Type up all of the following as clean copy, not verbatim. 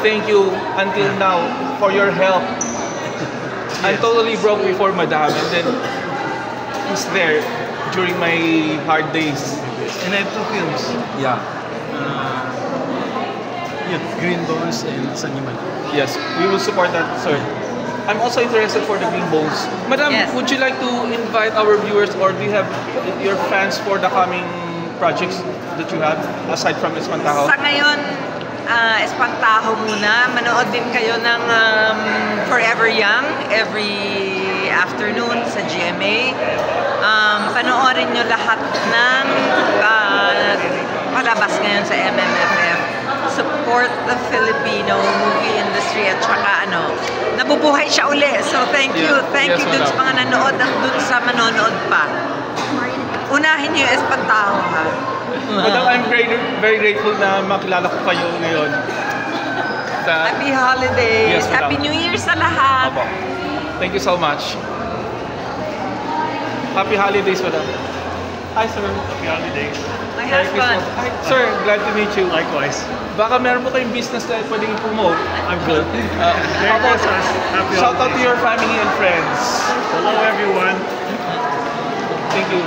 Thank you until now for your help. I'm totally broke before Madam, and then he's there during my hard days. And I have two films. Yeah. Green Bones and Sangiman. Yes, we will support that, sir. I'm also interested for the Green Bones. Madam, Yes. would you like to invite our viewers, or do you have your fans for the coming projects that you have aside from Espantajo? Sa ngayon, Espantajo muna. Manood din kayo ng Forever Young every afternoon sa GMA. Panoorin nyo lahat ng palabas ngayon sa MMFF. Support the Filipino movie industry at saka nabubuhay siya uli. So thank you. Thank you dun sa mga nanood at dun sa manonood pa. Unahin niyo yung Espantajo, ha? Madam, I'm very grateful na makilala ko kayo ngayon. Happy holidays! Yes, Happy New Year sa lahat! Opo. Thank you so much. Happy holidays, madam. Hi, sir. Happy holidays. My husband. Hi, sir. Glad to meet you. Likewise. Baka meron po kayong business na pwedeng i-promote. I'm good. How about shout out to your family and friends. Hello, everyone. Thank you.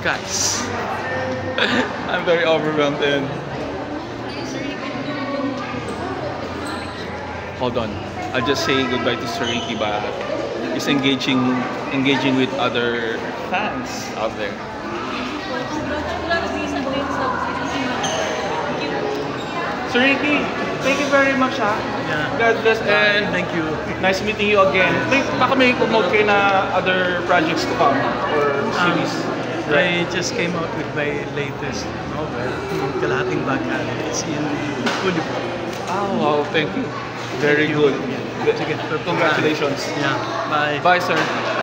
Guys, I'm very overwhelmed and hold on. I'll just say goodbye to Sir Ricky, but he's engaging with other fans out there. Sir Ricky, thank you very much, ha? Yeah. God bless, and Thank you. nice meeting you again. Baka may promote kayo na other projects to come or series. I just came out with my latest novel, Kalahating Baghali. It's in Ulipro. Oh, wow, thank you. Very good. Yeah. Congratulations. Yeah. Bye. Bye, sir.